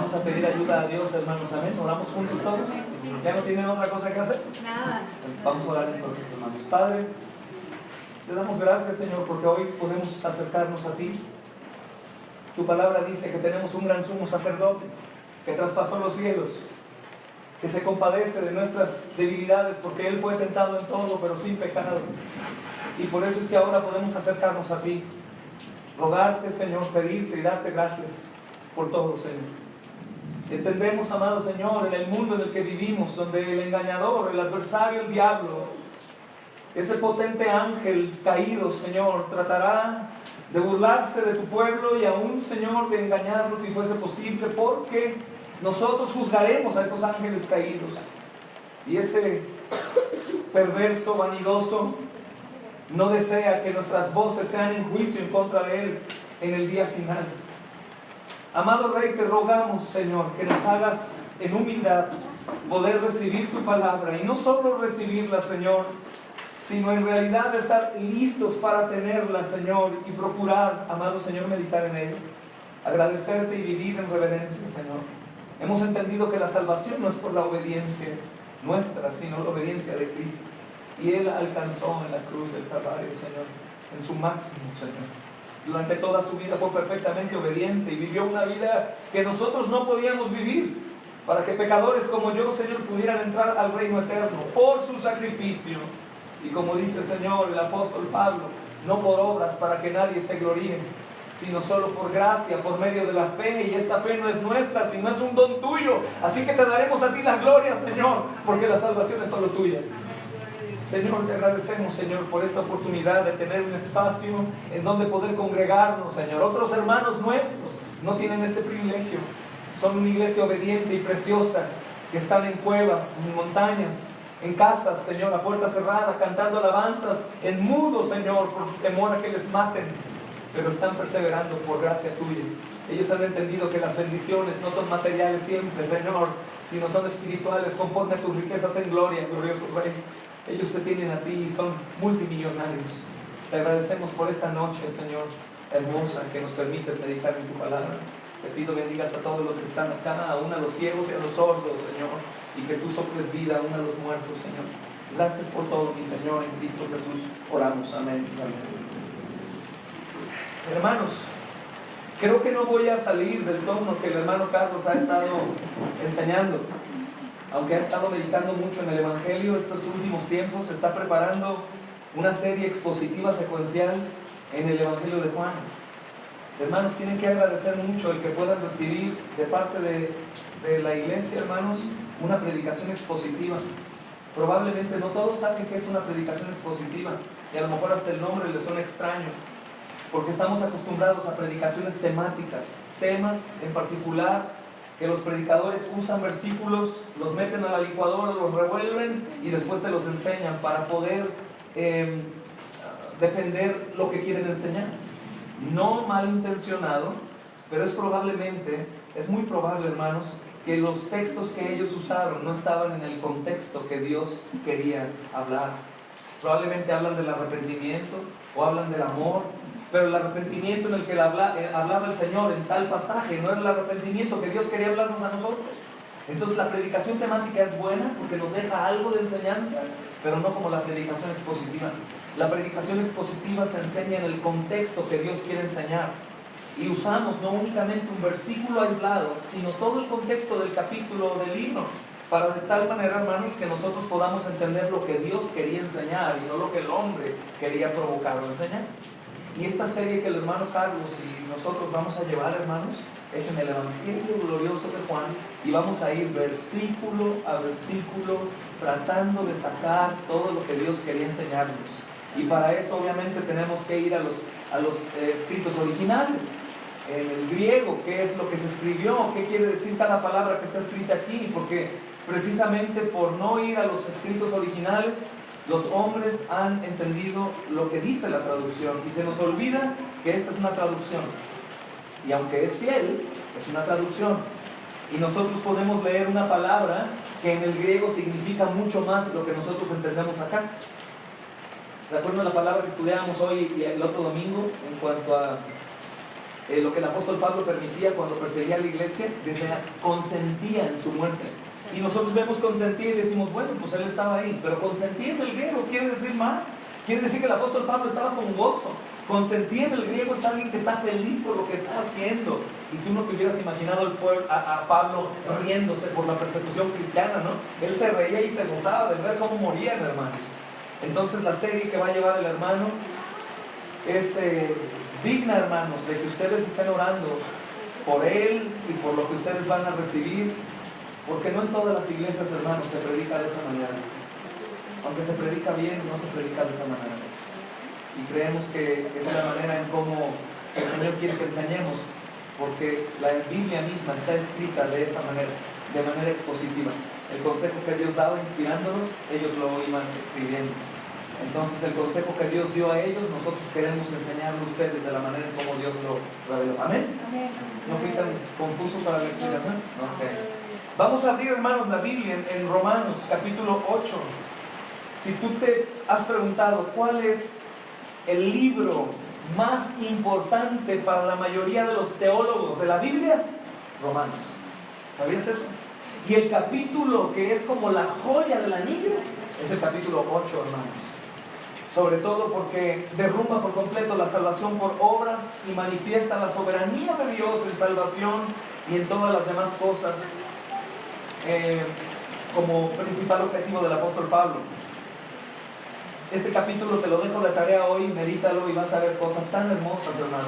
Vamos a pedir ayuda a Dios, hermanos, amén. Oramos juntos todos. ¿Ya no tienen otra cosa que hacer? Nada. Vamos a orar entonces, hermanos. Padre, te damos gracias, Señor, porque hoy podemos acercarnos a ti. Tu palabra dice que tenemos un gran sumo sacerdote que traspasó los cielos, que se compadece de nuestras debilidades, porque Él fue tentado en todo, pero sin pecado. Y por eso es que ahora podemos acercarnos a ti, rogarte, Señor, pedirte y darte gracias por todo, Señor. Entendemos, amado Señor, en el mundo en el que vivimos, donde el engañador, el adversario, el diablo, ese potente ángel caído, Señor, tratará de burlarse de tu pueblo y aún, Señor, de engañarnos si fuese posible, porque nosotros juzgaremos a esos ángeles caídos. Y ese perverso, vanidoso, no desea que nuestras voces sean en juicio en contra de él en el día final. Amado Rey, te rogamos, Señor, que nos hagas en humildad poder recibir tu palabra, y no solo recibirla, Señor, sino en realidad estar listos para tenerla, Señor, y procurar, amado Señor, meditar en ella, agradecerte y vivir en reverencia, Señor. Hemos entendido que la salvación no es por la obediencia nuestra, sino la obediencia de Cristo, y Él alcanzó en la cruz del Calvario, Señor, en su máximo, Señor. Durante toda su vida fue perfectamente obediente y vivió una vida que nosotros no podíamos vivir, para que pecadores como yo, Señor, pudieran entrar al reino eterno por su sacrificio. Y como dice, Señor, el apóstol Pablo, no por obras para que nadie se gloríe, sino solo por gracia, por medio de la fe. Y esta fe no es nuestra, sino es un don tuyo. Así que te daremos a ti la gloria, Señor, porque la salvación es solo tuya. Señor, te agradecemos, Señor, por esta oportunidad de tener un espacio en donde poder congregarnos, Señor. Otros hermanos nuestros no tienen este privilegio. Son una iglesia obediente y preciosa, que están en cuevas, en montañas, en casas, Señor, a puerta cerrada, cantando alabanzas, en mudo, Señor, por temor a que les maten, pero están perseverando por gracia tuya. Ellos han entendido que las bendiciones no son materiales siempre, Señor, sino son espirituales, conforme a tus riquezas en gloria, glorioso Rey. Ellos te tienen a ti y son multimillonarios. Te agradecemos por esta noche, Señor, hermosa, que nos permites meditar en tu palabra. Te pido bendigas a todos los que están acá, aún a los ciegos y a los sordos, Señor, y que tú soples vida aún a los muertos, Señor. Gracias por todo, mi Señor, en Cristo Jesús. Oramos, amén. Amén. Hermanos, creo que no voy a salir del tono que el hermano Carlos ha estado enseñando. Aunque ha estado meditando mucho en el Evangelio estos últimos tiempos, está preparando una serie expositiva secuencial en el Evangelio de Juan. Hermanos, tienen que agradecer mucho el que puedan recibir de parte de la iglesia, hermanos, una predicación expositiva. Probablemente no todos saben que es una predicación expositiva, y a lo mejor hasta el nombre les suena extraño, porque estamos acostumbrados a predicaciones temáticas, temas en particular, que los predicadores usan versículos, los meten a la licuadora, los revuelven y después te los enseñan para poder defender lo que quieren enseñar. No malintencionado, pero es muy probable, hermanos, que los textos que ellos usaron no estaban en el contexto que Dios quería hablar. Probablemente hablan del arrepentimiento o hablan del amor, pero el arrepentimiento en el que hablaba el Señor en tal pasaje no era el arrepentimiento que Dios quería hablarnos a nosotros. Entonces la predicación temática es buena porque nos deja algo de enseñanza, pero no como la predicación expositiva. La predicación expositiva se enseña en el contexto que Dios quiere enseñar, y usamos no únicamente un versículo aislado, sino todo el contexto del capítulo o del libro, para de tal manera, hermanos, que nosotros podamos entender lo que Dios quería enseñar y no lo que el hombre quería provocar o enseñar. Y esta serie que el hermano Carlos y nosotros vamos a llevar, hermanos, es en el Evangelio glorioso de Juan, y vamos a ir versículo a versículo tratando de sacar todo lo que Dios quería enseñarnos. Y para eso obviamente tenemos que ir a los escritos originales, en el griego, qué es lo que se escribió, qué quiere decir cada palabra que está escrita aquí, porque precisamente por no ir a los escritos originales, los hombres han entendido lo que dice la traducción, y se nos olvida que esta es una traducción, y aunque es fiel, es una traducción, y nosotros podemos leer una palabra que en el griego significa mucho más de lo que nosotros entendemos acá. ¿Se acuerdan de la palabra que estudiábamos hoy y el otro domingo en cuanto a lo que el apóstol Pablo permitía cuando perseguía a la iglesia, decía, consentía en su muerte. Y nosotros vemos consentir y decimos, bueno, pues él estaba ahí, pero consentir en el griego quiere decir más. Quiere decir que el apóstol Pablo estaba con gozo. Consentir en el griego es alguien que está feliz por lo que está haciendo. Y tú no te hubieras imaginado a Pablo riéndose por la persecución cristiana, ¿no? Él se reía y se gozaba de ver cómo morían, hermanos. Entonces la serie que va a llevar el hermano es digna, hermanos, de que ustedes estén orando por él y por lo que ustedes van a recibir, porque no en todas las iglesias, hermanos, se predica de esa manera. Aunque se predica bien, no se predica de esa manera. Y creemos que es la manera en cómo el Señor quiere que enseñemos, porque la Biblia misma está escrita de esa manera, de manera expositiva. El consejo que Dios daba inspirándolos, ellos lo iban escribiendo. Entonces el consejo que Dios dio a ellos, nosotros queremos enseñarlo a ustedes de la manera en cómo Dios lo reveló. ¿Amén? ¿No fui tan confuso para la explicación? Okay. Vamos a abrir, hermanos, la Biblia en Romanos, capítulo 8. Si tú te has preguntado cuál es el libro más importante para la mayoría de los teólogos de la Biblia, Romanos. ¿Sabías eso? Y el capítulo que es como la joya del anillo es el capítulo 8, hermanos. Sobre todo porque derrumba por completo la salvación por obras y manifiesta la soberanía de Dios en salvación y en todas las demás cosas, como principal objetivo del apóstol Pablo. Este capítulo te lo dejo de tarea hoy, medítalo y vas a ver cosas tan hermosas, hermano.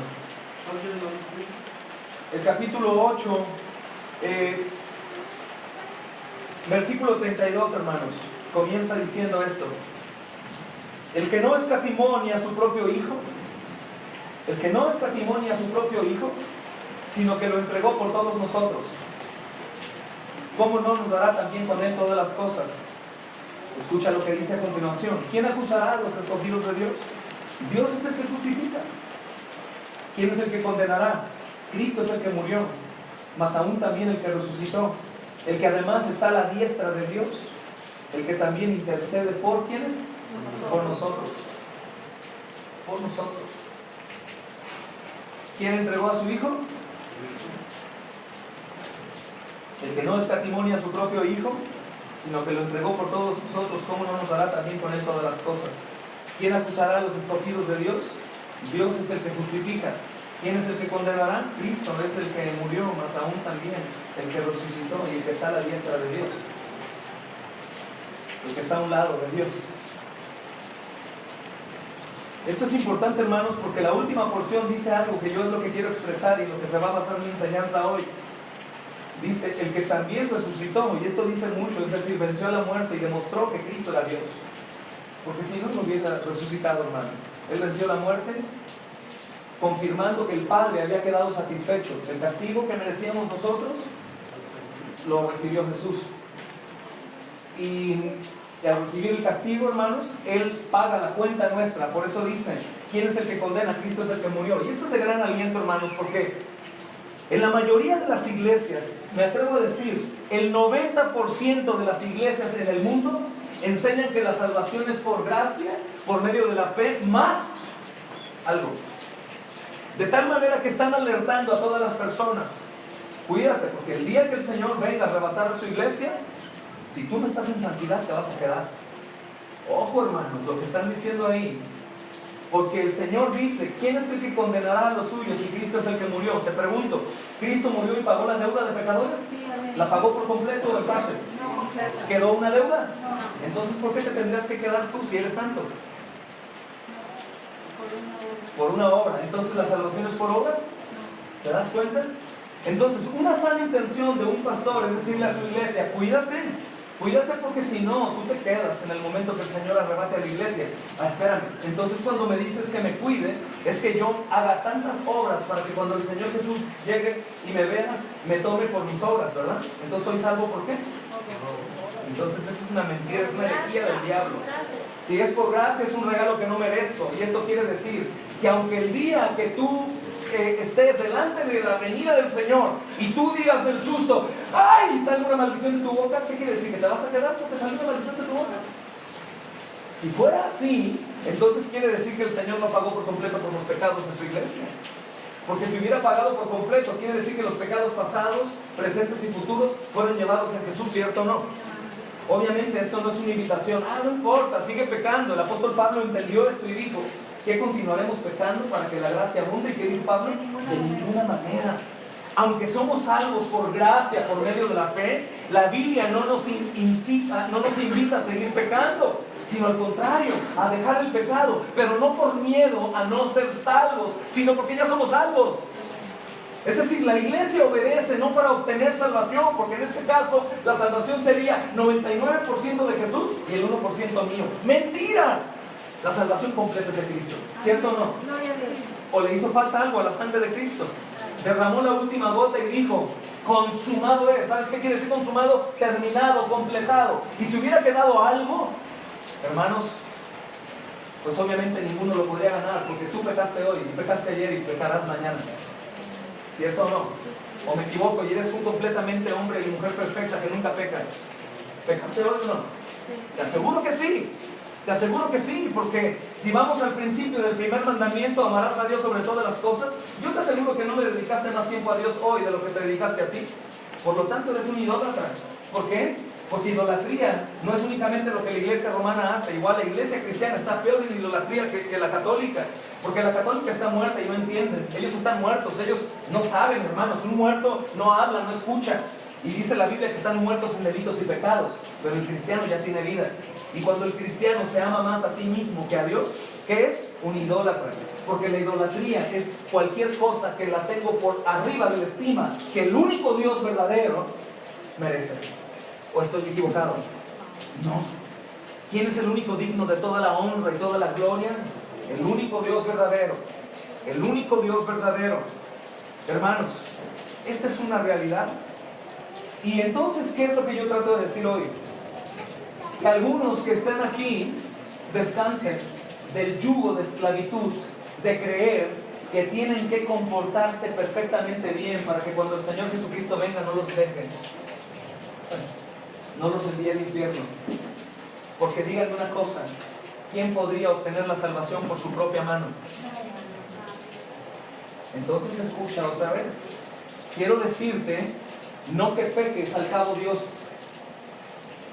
El capítulo 8, versículo 32, hermanos, comienza diciendo esto: el que no escatimó ni a su propio hijo, el que no escatimó ni a su propio hijo, sino que lo entregó por todos nosotros, ¿cómo no nos dará también con él todas las cosas? Escucha lo que dice a continuación. ¿Quién acusará a los escogidos de Dios? Dios es el que justifica. ¿Quién es el que condenará? Cristo es el que murió, mas aún también el que resucitó, el que además está a la diestra de Dios, el que también intercede por ¿quiénes? Por nosotros. Por nosotros. ¿Quién entregó a su hijo? El que no escatimó ni a su propio hijo, sino que lo entregó por todos nosotros, ¿cómo no nos dará también con él todas las cosas? ¿Quién acusará a los escogidos de Dios? Dios es el que justifica. ¿Quién es el que condenará? Cristo es el que murió, más aún también el que resucitó y el que está a la diestra de Dios, el que está a un lado de Dios. Esto es importante, hermanos, porque la última porción dice algo que yo es lo que quiero expresar y lo que se va a basar mi enseñanza hoy. Dice, el que también resucitó, y esto dice mucho, es decir, venció a la muerte y demostró que Cristo era Dios. Porque si no, no hubiera resucitado, hermano. Él venció la muerte, confirmando que el Padre había quedado satisfecho. El castigo que merecíamos nosotros, lo recibió Jesús. Y al recibir el castigo, hermanos, Él paga la cuenta nuestra. Por eso dice, ¿quién es el que condena? Cristo es el que murió. Y esto es de gran aliento, hermanos, porque en la mayoría de las iglesias, me atrevo a decir, el 90% de las iglesias en el mundo enseñan que la salvación es por gracia, por medio de la fe, más algo. De tal manera que están alertando a todas las personas: cuídate, porque el día que el Señor venga a arrebatar a su iglesia, si tú no estás en santidad, te vas a quedar. Ojo, hermanos, lo que están diciendo ahí. Porque el Señor dice, ¿quién es el que condenará a los suyos si Cristo es el que murió? Te pregunto, ¿Cristo murió y pagó la deuda de pecadores? Sí, ¿La pagó por completo o en partes? no, completa. ¿Quedó una deuda? No, Entonces, ¿por qué te tendrías que quedar tú si eres santo? por una obra. Por una obra. Entonces, ¿la salvación es por obras? ¿Te das cuenta? Entonces, una sana intención de un pastor es decirle a su iglesia, cuídate. Cuídate, porque si no, tú te quedas en el momento que el Señor arrebate a la iglesia. Espérame. Entonces, cuando me dices que me cuide, es que yo haga tantas obras para que cuando el Señor Jesús llegue y me vea, me tome por mis obras, ¿verdad? Entonces, ¿soy salvo por qué? Entonces, eso es una mentira, es una herejía del diablo. Si es por gracia, es un regalo que no merezco. Y esto quiere decir que aunque el día que tú estés delante de la venida del Señor y tú digas del susto, ¡ay!, sale una maldición de tu boca, ¿qué quiere decir? ¿Que te vas a quedar porque salió una maldición de tu boca? Si fuera así, entonces quiere decir que el Señor no pagó por completo por los pecados de su iglesia. Porque si hubiera pagado por completo, quiere decir que los pecados pasados, presentes y futuros fueron llevados en Jesús, ¿cierto o no? Obviamente esto no es una invitación. No importa, sigue pecando. El apóstol Pablo entendió esto y dijo: ¿qué continuaremos pecando para que la gracia abunde? ¿Y qué dijo Pablo? De ninguna manera. Aunque somos salvos por gracia, por medio de la fe, la Biblia no nos invita a seguir pecando, sino al contrario, a dejar el pecado, pero no por miedo a no ser salvos, sino porque ya somos salvos. Es decir, la iglesia obedece no para obtener salvación, porque en este caso la salvación sería 99% de Jesús y el 1% mío. ¡Mentira! La salvación completa es de Cristo, ¿cierto o no? ¿O le hizo falta algo a la sangre de Cristo? Derramó la última gota y dijo: consumado es. ¿Sabes qué quiere decir consumado? Terminado, completado. Y si hubiera quedado algo, hermanos, pues obviamente ninguno lo podría ganar, porque tú pecaste hoy, y pecaste ayer y pecarás mañana. ¿Cierto o no? ¿O me equivoco y eres un completamente hombre y mujer perfecta que nunca peca? ¿Pecaste hoy o no? Te aseguro que sí. Te aseguro que sí, porque si vamos al principio del primer mandamiento, amarás a Dios sobre todas las cosas, yo te aseguro que no le dedicaste más tiempo a Dios hoy de lo que te dedicaste a ti. Por lo tanto, eres un idólatra. ¿Por qué? Porque idolatría no es únicamente lo que la iglesia romana hace. Igual la iglesia cristiana está peor en idolatría que la católica, porque la católica está muerta y no entienden. Ellos están muertos, ellos no saben, hermanos. Un muerto no habla, no escucha. Y dice la Biblia que están muertos en delitos y pecados, pero el cristiano ya tiene vida. Y cuando el cristiano se ama más a sí mismo que a Dios, ¿qué es? Un idólatra. Porque la idolatría es cualquier cosa que la tengo por arriba de la estima que el único Dios verdadero merece. ¿O estoy equivocado? No. ¿Quién es el único digno de toda la honra y toda la gloria? El único Dios verdadero. El único Dios verdadero. Hermanos, esta es una realidad. Y entonces, ¿qué es lo que yo trato de decir hoy? Que algunos que están aquí descansen del yugo de esclavitud, de creer que tienen que comportarse perfectamente bien para que cuando el Señor Jesucristo venga no los dejen, no los envíe al infierno. Porque díganme una cosa: ¿quién podría obtener la salvación por su propia mano? Entonces escucha otra vez. Quiero decirte, no que peques, al cabo Dios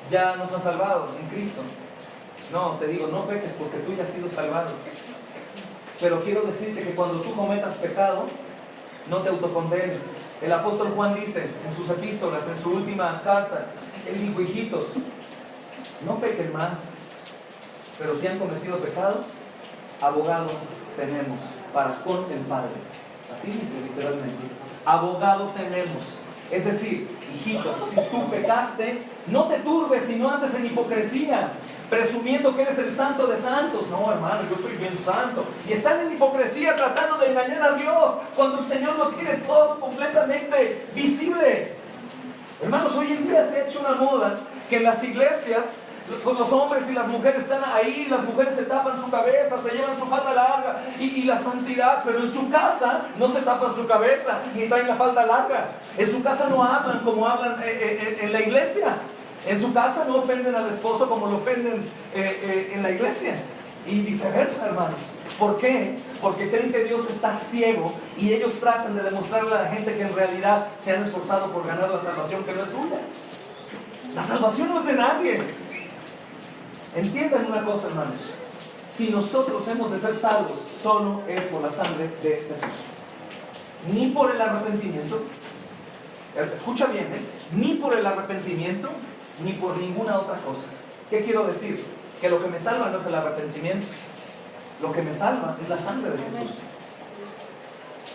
ya nos ha salvado en Cristo. No, te digo, no peques porque tú ya has sido salvado. Pero quiero decirte que cuando tú cometas pecado, no te autocondenes. El apóstol Juan dice en sus epístolas, en su última carta, él dijo: hijitos, no pequen más, pero si han cometido pecado, abogado tenemos para con el Padre. Así dice literalmente: abogado tenemos. Es decir, hijito, si tú pecaste, no te turbes si no andes en hipocresía, presumiendo que eres el santo de santos. No, hermano, yo soy bien santo. Y están en hipocresía tratando de engañar a Dios, cuando el Señor lo tiene todo completamente visible. Hermanos, hoy en día se ha hecho una moda que en las iglesias los hombres y las mujeres están ahí, las mujeres se tapan su cabeza, se llevan su falda larga y la santidad, pero en su casa no se tapan su cabeza ni traen la falda larga. En su casa no hablan como hablan en la iglesia. En su casa no ofenden al esposo como lo ofenden en la iglesia. Y viceversa, hermanos. ¿Por qué? Porque creen que Dios está ciego y ellos tratan de demostrarle a la gente que en realidad se han esforzado por ganar la salvación que no es suya. La salvación no es de nadie. Entiendan una cosa, hermanos: si nosotros hemos de ser salvos, solo es por la sangre de Jesús. Ni por el arrepentimiento, escucha bien, ni por el arrepentimiento, ni por ninguna otra cosa. ¿Qué quiero decir? Que lo que me salva no es el arrepentimiento, lo que me salva es la sangre de Jesús.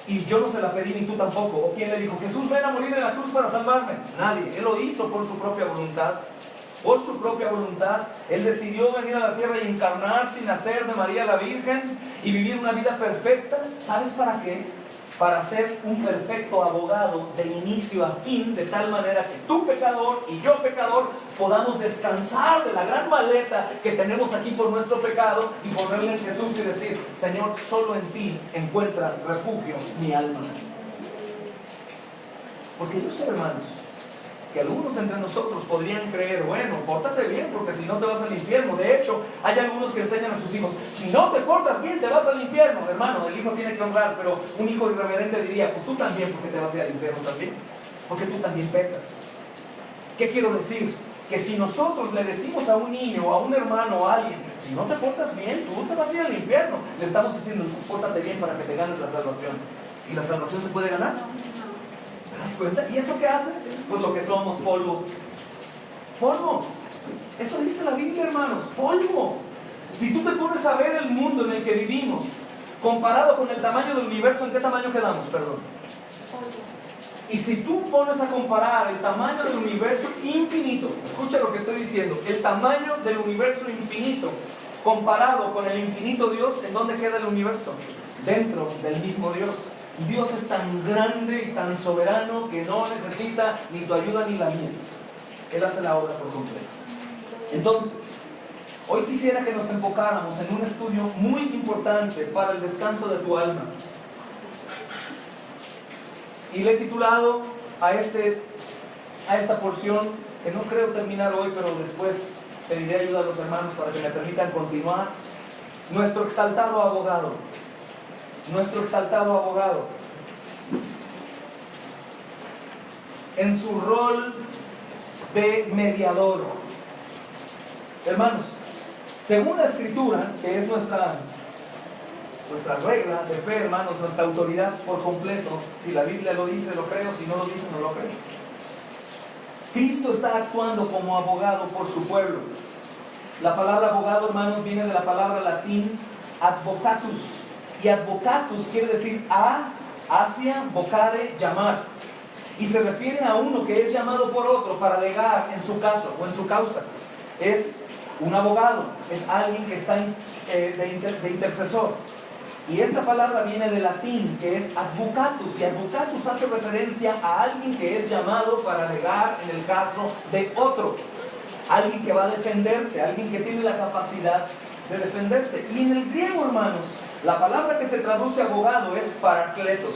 Y yo no se la pedí, ni tú tampoco. ¿O quién le dijo: Jesús, ven a morir en la cruz para salvarme? Nadie. Él lo hizo por su propia voluntad. Por su propia voluntad. Él decidió venir a la tierra y encarnarse y nacer de María la Virgen y vivir una vida perfecta. ¿Sabes para qué? Para ser un perfecto abogado de inicio a fin, de tal manera que tú, pecador, y yo, pecador, podamos descansar de la gran maleta que tenemos aquí por nuestro pecado y ponerle en Jesús y decir: Señor, solo en ti encuentra refugio mi alma. Porque yo sé, hermanos, que algunos entre nosotros podrían creer, bueno, pórtate bien porque si no te vas al infierno. De hecho, hay algunos que enseñan a sus hijos, si no te portas bien te vas al infierno. Hermano, el hijo tiene que honrar, pero un hijo irreverente diría, pues tú también, porque te vas a ir al infierno también, porque tú también pecas. ¿Qué quiero decir? Que si nosotros le decimos a un niño, a un hermano, o a alguien, si no te portas bien, tú te vas a ir al infierno, le estamos diciendo, pues pórtate bien para que te ganes la salvación. ¿Y la salvación se puede ganar? ¿Te das cuenta? ¿Y eso qué hace? Pues lo que somos, polvo. Polvo. Eso dice la Biblia, hermanos, polvo. Si tú te pones a ver el mundo en el que vivimos, comparado con el tamaño del universo, ¿en qué tamaño quedamos? Perdón. Y si tú pones a comparar el tamaño del universo infinito, escucha lo que estoy diciendo, el tamaño del universo infinito comparado con el infinito Dios, ¿en dónde queda el universo? Dentro del mismo Dios. Dios es tan grande y tan soberano que no necesita ni tu ayuda ni la mía. Él hace la obra por completo. Entonces, hoy quisiera que nos enfocáramos en un estudio muy importante para el descanso de tu alma. Y le he titulado a esta porción, que no creo terminar hoy, pero después pediré ayuda a los hermanos para que me permitan continuar. Nuestro exaltado abogado. Nuestro exaltado abogado. En su rol de mediador. Hermanos, según la Escritura, que es nuestra regla de fe, hermanos, nuestra autoridad por completo, si la Biblia lo dice, lo creo, si no lo dice, no lo creo. Cristo está actuando como abogado por su pueblo. La palabra abogado, hermanos, viene de la palabra latín advocatus. Y advocatus quiere decir hacia, vocare, llamar. Y se refiere a uno que es llamado por otro para alegar en su caso o en su causa. Es un abogado, es alguien que está de intercesor. Y esta palabra viene del latín, que es advocatus, y advocatus hace referencia a alguien que es llamado para alegar en el caso de otro. Alguien que va a defenderte, alguien que tiene la capacidad de defenderte. Y en el griego, hermanos, la palabra que se traduce abogado es parakletos.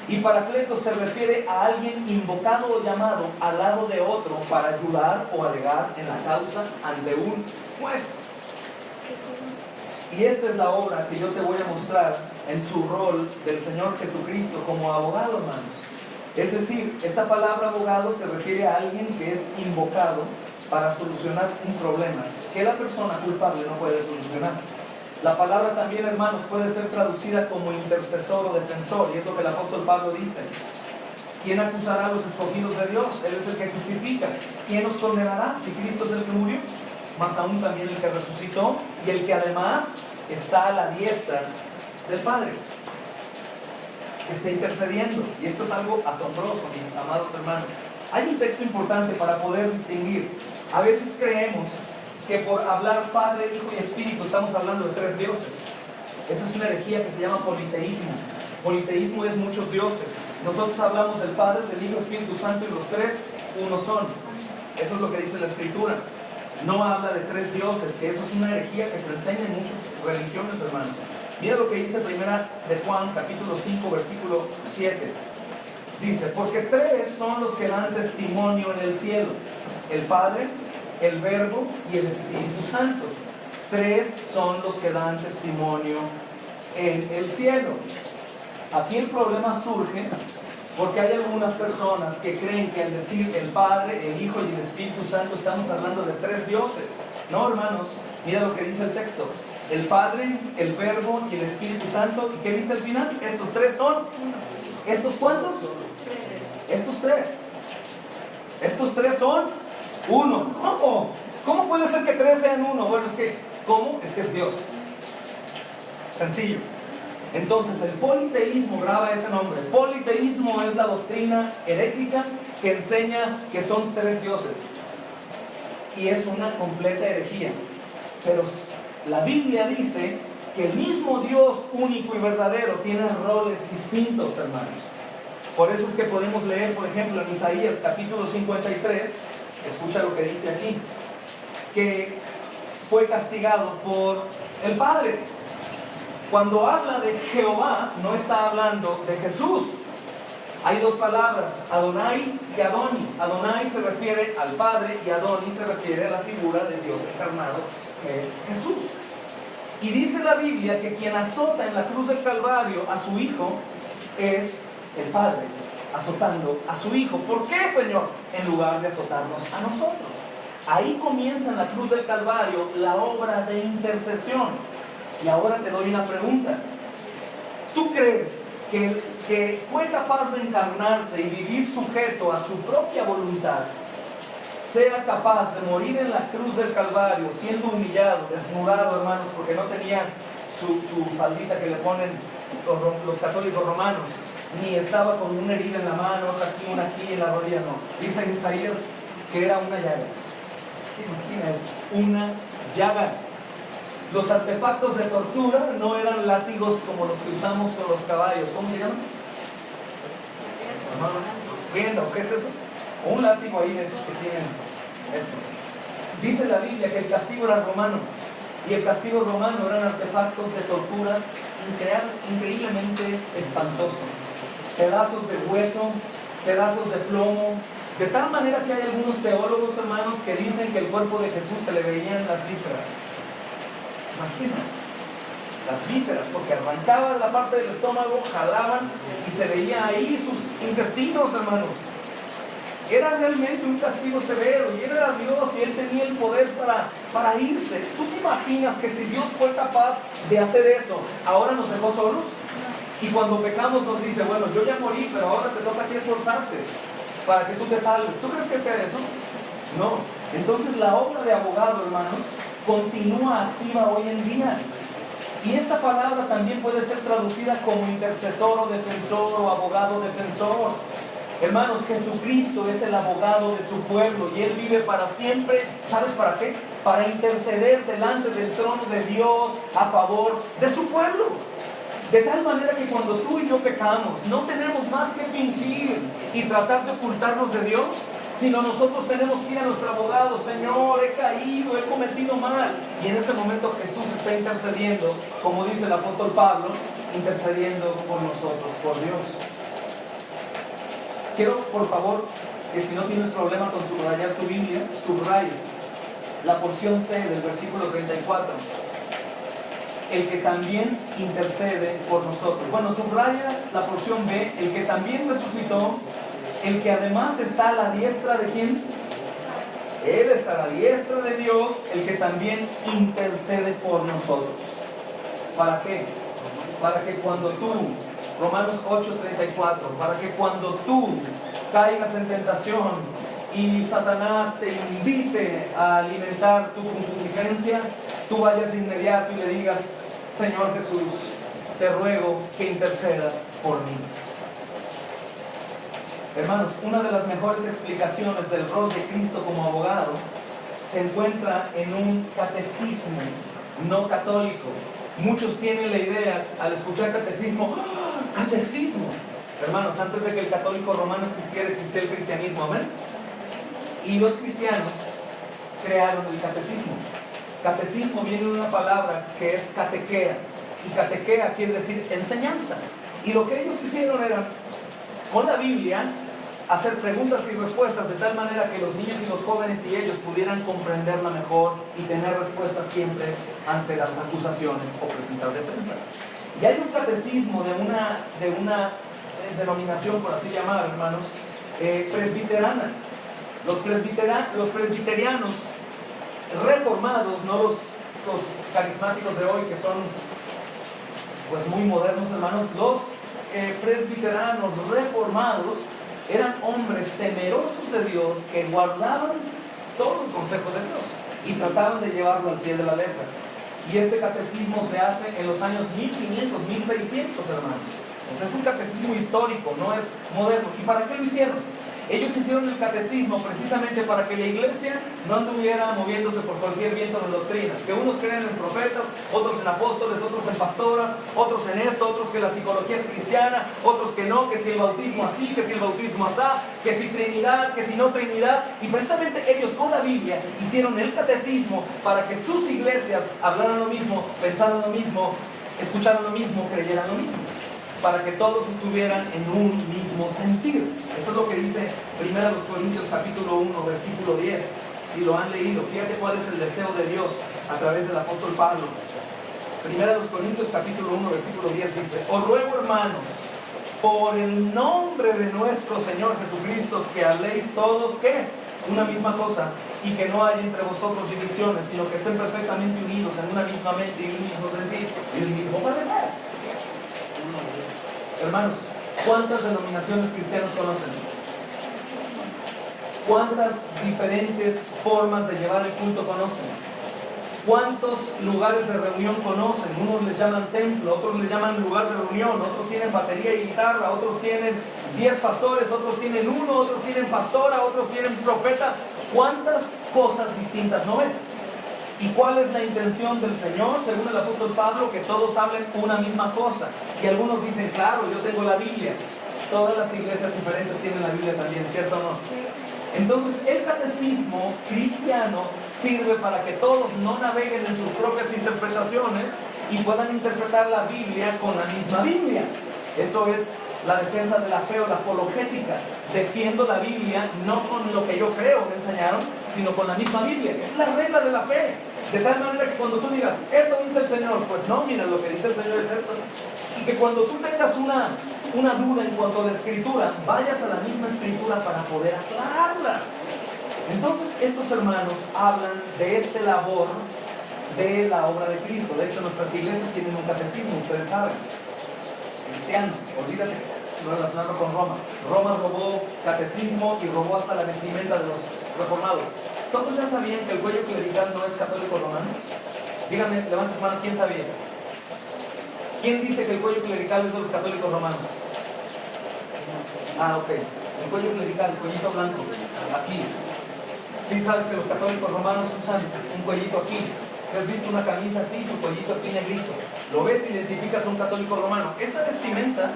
Y parakletos se refiere a alguien invocado o llamado al lado de otro para ayudar o alegar en la causa ante un juez. Y esta es la obra que yo te voy a mostrar en su rol del Señor Jesucristo como abogado, hermanos. Es decir, esta palabra abogado se refiere a alguien que es invocado para solucionar un problema que la persona culpable no puede solucionar. La palabra también, hermanos, puede ser traducida como intercesor o defensor, y es lo que el apóstol Pablo dice. ¿Quién acusará a los escogidos de Dios? Él es el que justifica. ¿Quién nos condenará si Cristo es el que murió? Más aún también el que resucitó y el que además está a la diestra del Padre, que está intercediendo. Y esto es algo asombroso, mis amados hermanos. Hay un texto importante para poder distinguir. A veces creemos que por hablar Padre, Hijo y Espíritu estamos hablando de tres dioses. Esa es una herejía que se llama politeísmo. Politeísmo es muchos dioses. Nosotros hablamos del Padre, del Hijo, Espíritu Santo, y los tres uno son. Eso es lo que dice la Escritura. No habla de tres dioses, que eso es una herejía que se enseña en muchas religiones, hermanos. Mira lo que dice primera de Juan, capítulo 5, versículo 7. Dice, porque tres son los que dan testimonio en el cielo: el Padre, el Verbo y el Espíritu Santo. Tres son los que dan testimonio en el cielo. Aquí el problema surge porque hay algunas personas que creen que al decir el Padre, el Hijo y el Espíritu Santo estamos hablando de tres dioses. No, hermanos, mira lo que dice el texto: el Padre, el Verbo y el Espíritu Santo. ¿Y qué dice al final? Estos tres son. ¿Estos cuántos? Estos tres. Estos tres son uno. ¿Cómo? ¿Cómo puede ser que tres sean uno? Bueno, es que, ¿cómo? Es que es Dios. Sencillo. Entonces, el politeísmo, graba ese nombre. Politeísmo es la doctrina herética que enseña que son tres dioses. Y es una completa herejía. Pero la Biblia dice que el mismo Dios único y verdadero tiene roles distintos, hermanos. Por eso es que podemos leer, por ejemplo, en Isaías capítulo 53, escucha lo que dice aquí, que fue castigado por el Padre. Cuando habla de Jehová, no está hablando de Jesús. Hay dos palabras, Adonai y Adoni. Adonai se refiere al Padre y Adoni se refiere a la figura de Dios encarnado, que es Jesús. Y dice la Biblia que quien azota en la cruz del Calvario a su Hijo es el Padre, azotando a su Hijo. ¿Por qué, Señor? En lugar de azotarnos a nosotros. Ahí comienza en la cruz del Calvario la obra de intercesión. Y ahora te doy una pregunta. ¿Tú crees que el que fue capaz de encarnarse y vivir sujeto a su propia voluntad sea capaz de morir en la cruz del Calvario siendo humillado, desnudado, hermanos, porque no tenía su faldita que le ponen los católicos romanos, ni estaba con una herida en la mano, otra aquí, una aquí en la rodilla? No. Dice en Isaías que era una llaga. ¿Te imaginas? Una llaga. Los artefactos de tortura no eran látigos como los que usamos con los caballos. ¿Cómo se llaman? ¿Qué es eso? O un látigo ahí de estos que tienen eso. Dice la Biblia que el castigo era romano. Y el castigo romano eran artefactos de tortura increíblemente espantosos. Pedazos de hueso, pedazos de plomo. De tal manera que hay algunos teólogos, hermanos, que dicen que el cuerpo de Jesús se le veían las vísceras. Imagínate, las vísceras, porque arrancaban la parte del estómago, jalaban y se veía ahí sus intestinos, hermanos. Era realmente un castigo severo, y él era Dios y él tenía el poder para irse. ¿Tú te imaginas que si Dios fue capaz de hacer eso, ahora nos dejó solos? Y cuando pecamos nos dice, bueno, yo ya morí, pero ahora te toca a ti esforzarte para que tú te salves. ¿Tú crees que sea eso? No. Entonces la obra de abogado, hermanos, continúa activa hoy en día. Y esta palabra también puede ser traducida como intercesor o defensor o abogado defensor. Hermanos, Jesucristo es el abogado de su pueblo y Él vive para siempre. ¿Sabes para qué? Para interceder delante del trono de Dios a favor de su pueblo. De tal manera que cuando tú y yo pecamos, no tenemos más que fingir y tratar de ocultarnos de Dios, sino nosotros tenemos que ir a nuestro abogado. Señor, he caído, he cometido mal. Y en ese momento Jesús está intercediendo, como dice el apóstol Pablo, intercediendo por nosotros, por Dios. Quiero, por favor, que si no tienes problema con subrayar tu Biblia, subrayes la porción C del versículo 34. El que también intercede por nosotros. Bueno, subraya la porción B, el que también resucitó, el que además está a la diestra de ¿quién? Él está a la diestra de Dios, el que también intercede por nosotros. ¿Para qué? Para que cuando tú, Romanos 8:34, para que cuando tú caigas en tentación y Satanás te invite a alimentar tu concupiscencia, tú vayas de inmediato y le digas, Señor Jesús, te ruego que intercedas por mí. Hermanos, una de las mejores explicaciones del rol de Cristo como abogado se encuentra en un catecismo no católico. Muchos tienen la idea, al escuchar catecismo, ¡ah, catecismo! Hermanos, antes de que el católico romano existiera, existía el cristianismo, ¿amén? Y los cristianos crearon el catecismo. Catecismo viene de una palabra que es catequea, y catequea quiere decir enseñanza. Y lo que ellos hicieron era, con la Biblia, hacer preguntas y respuestas de tal manera que los niños y los jóvenes y ellos pudieran comprenderla mejor y tener respuestas siempre ante las acusaciones o presentar defensa. Y hay un catecismo de una denominación, por así llamar, hermanos, presbiterana. Los presbiterianos reformados, no los carismáticos de hoy que son pues muy modernos, hermanos. Los presbiteranos reformados eran hombres temerosos de Dios que guardaban todo el consejo de Dios y trataban de llevarlo al pie de la letra. Y este catecismo se hace en los años 1500, 1600, hermanos. Entonces es un catecismo histórico, no es moderno. ¿Y para qué lo hicieron? Ellos hicieron el catecismo precisamente para que la iglesia no anduviera moviéndose por cualquier viento de doctrina. Que unos creen en profetas, otros en apóstoles, otros en pastoras, otros en esto, otros que la psicología es cristiana, otros que no, que si el bautismo así, que si el bautismo asá, que si Trinidad, que si no Trinidad. Y precisamente ellos con la Biblia hicieron el catecismo para que sus iglesias hablaran lo mismo, pensaran lo mismo, escucharan lo mismo, creyeran lo mismo. para que todos estuvieran en un mismo sentir. Esto es lo que dice 1 Corintios capítulo 1, versículo 10. Si lo han leído, fíjate cuál es el deseo de Dios a través del apóstol Pablo. 1 Corintios capítulo 1, versículo 10 dice: os ruego, hermanos, por el nombre de nuestro Señor Jesucristo, que habléis todos, ¿qué? Una misma cosa, y que no haya entre vosotros divisiones, sino que estén perfectamente unidos en una misma mente y un mismo sentir y el mismo parecer. Hermanos, ¿cuántas denominaciones cristianas conocen? ¿Cuántas diferentes formas de llevar el culto conocen? ¿Cuántos lugares de reunión conocen? Unos les llaman templo, otros les llaman lugar de reunión, otros tienen batería y guitarra, otros tienen 10 pastores, otros tienen uno, otros tienen pastora, otros tienen profeta. ¿Cuántas cosas distintas no es? ¿Y cuál es la intención del Señor? Según el apóstol Pablo, que todos hablen una misma cosa. Y algunos dicen, claro, yo tengo la Biblia. Todas las iglesias diferentes tienen la Biblia también, ¿cierto o no? Entonces, el catecismo cristiano sirve para que todos no naveguen en sus propias interpretaciones y puedan interpretar la Biblia con la misma Biblia. Eso es la defensa de la fe o la apologética. Defiendo la Biblia no con lo que yo creo, me enseñaron, sino con la misma Biblia. Es la regla de la fe. De tal manera que cuando tú digas, esto dice el Señor, pues no, mira, lo que dice el Señor es esto. Y que cuando tú tengas una duda en cuanto a la escritura, vayas a la misma escritura para poder aclararla. Entonces, estos hermanos hablan de este labor de la obra de Cristo. De hecho, nuestras iglesias tienen un catecismo, ustedes saben. Cristianos, olvídate relacionarlo con Roma. Roma robó catecismo y robó hasta la vestimenta de los reformados. ¿Todos ya sabían que el cuello clerical no es católico romano? Díganme, levanten su mano, ¿quién sabía? ¿Quién dice que el cuello clerical es de los católicos romanos? Ah, ok. El cuello clerical, el cuellito blanco, aquí. Sí, sabes que los católicos romanos usan un cuellito aquí. Si has visto una camisa así, su cuellito aquí negrito, lo ves y identificas a un católico romano. Esa vestimenta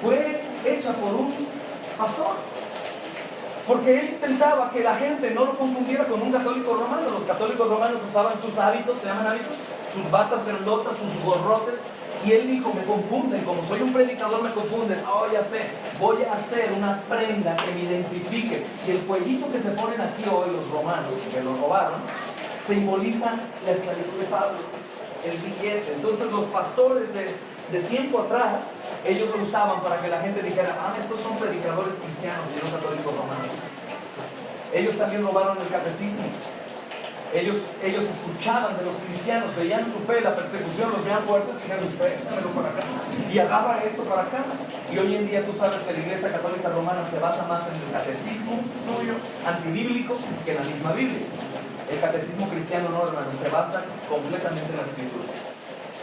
fue hecha por un pastor, porque él intentaba que la gente no lo confundiera con un católico romano. Los católicos romanos usaban sus hábitos, se llaman hábitos, sus batas grandotas, sus gorrotes. Y él dijo, me confunden, como soy un predicador me confunden. Oh, ya sé, voy a hacer una prenda que me identifique. Y el cuellito que se ponen aquí hoy los romanos, que lo robaron, simboliza la esclavitud de Pablo, el billete. Entonces los pastores de tiempo atrás, ellos lo usaban para que la gente dijera, estos son predicadores cristianos y no católicos romanos. Ellos también robaron el catecismo. Ellos escuchaban de los cristianos, veían su fe, la persecución, los veían fuertes, y dijeron, préstamelo para acá, y agarra esto para acá. Y hoy en día tú sabes que la Iglesia Católica Romana se basa más en el catecismo suyo, antibíblico, que en la misma Biblia. El catecismo cristiano no, hermano, se basa completamente en las Escrituras.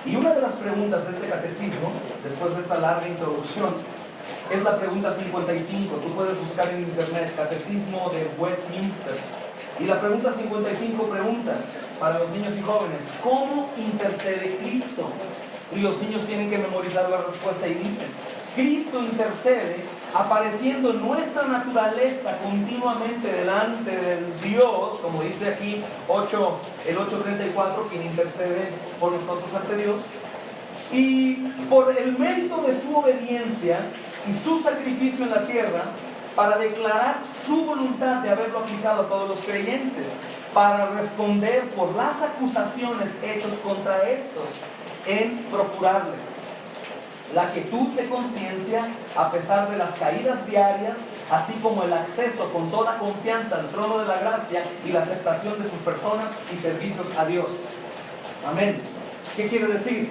Y una de las preguntas de este catecismo, después de esta larga introducción, es la pregunta 55. Tú puedes buscar en internet, Catecismo de Westminster. Y la pregunta 55 pregunta para los niños y jóvenes, ¿cómo intercede Cristo? Y los niños tienen que memorizar la respuesta y dicen, Cristo intercede apareciendo en nuestra naturaleza continuamente delante del Dios, como dice aquí el 8:34, quien intercede por nosotros ante Dios, y por el mérito de su obediencia y su sacrificio en la tierra, para declarar su voluntad de haberlo aplicado a todos los creyentes, para responder por las acusaciones hechas contra estos, en procurarles la quietud de conciencia a pesar de las caídas diarias, así como el acceso con toda confianza al trono de la gracia y la aceptación de sus personas y servicios a Dios. Amén. ¿Qué quiere decir?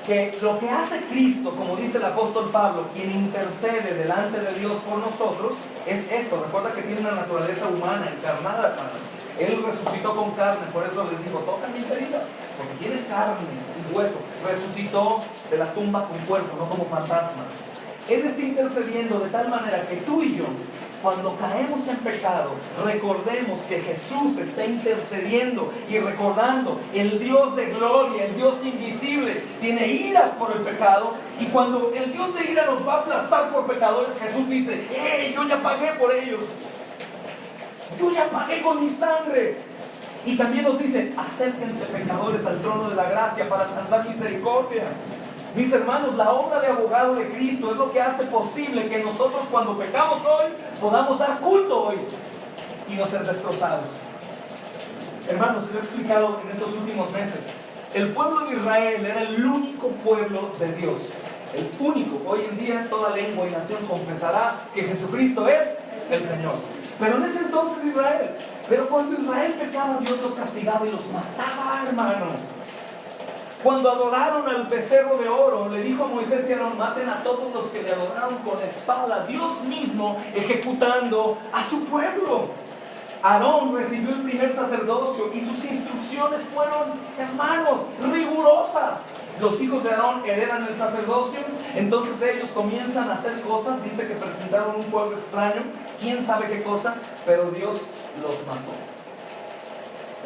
Que lo que hace Cristo, como dice el apóstol Pablo, quien intercede delante de Dios por nosotros, es esto. Recuerda que tiene una naturaleza humana, encarnada. Él resucitó con carne, por eso les digo, tocan mis heridas, porque tiene carne y hueso. Resucitó de la tumba con cuerpo, no como fantasma. Él está intercediendo de tal manera que tú y yo, cuando caemos en pecado, recordemos que Jesús está intercediendo y recordando, el Dios de gloria, el Dios invisible, tiene ira por el pecado, y cuando el Dios de ira nos va a aplastar por pecadores, Jesús dice, ¡hey, yo ya pagué por ellos! ¡Yo ya pagué con mi sangre! Y también nos dice, acérquense pecadores al trono de la gracia para alcanzar misericordia. Mis hermanos, la obra de abogado de Cristo es lo que hace posible que nosotros cuando pecamos hoy podamos dar culto hoy y no ser destrozados. Hermanos, se lo he explicado en estos últimos meses. El pueblo de Israel era el único pueblo de Dios. El único. Hoy en día toda lengua y nación confesará que Jesucristo es el Señor. Pero en ese entonces Israel. Pero cuando Israel pecaba, Dios los castigaba y los mataba, hermano. Cuando adoraron al becerro de oro, le dijo a Moisés y Aarón: maten a todos los que le adoraron con espada. Dios mismo ejecutando a su pueblo. Aarón recibió el primer sacerdocio y sus instrucciones fueron, hermanos, rigurosas. Los hijos de Aarón heredan el sacerdocio, entonces ellos comienzan a hacer cosas. Dice que presentaron un pueblo extraño, quién sabe qué cosa, pero Dios los mató.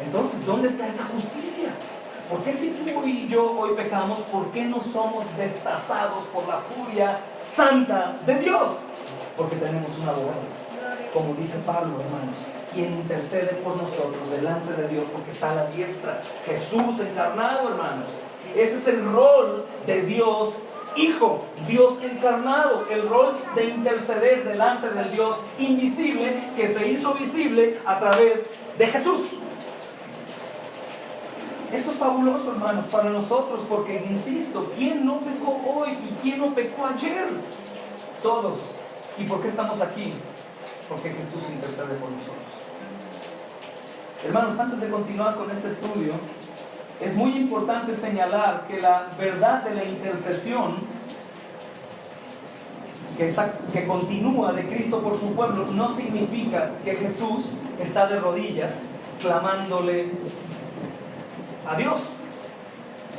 Entonces, ¿dónde está esa justicia? ¿Por qué si tú y yo hoy pecamos, por qué no somos destazados por la furia santa de Dios? Porque tenemos un abogado, como dice Pablo, hermanos, quien intercede por nosotros delante de Dios, porque está a la diestra. Jesús encarnado, hermanos. Ese es el rol de Dios Hijo, Dios encarnado, el rol de interceder delante del Dios invisible que se hizo visible a través de Jesús. Esto es fabuloso, hermanos, para nosotros, porque, insisto, ¿quién no pecó hoy y quién no pecó ayer? Todos. ¿Y por qué estamos aquí? Porque Jesús intercede por nosotros. Hermanos, antes de continuar con este estudio, es muy importante señalar que la verdad de la intercesión que continúa de Cristo por su pueblo no significa que Jesús está de rodillas clamándole a Dios.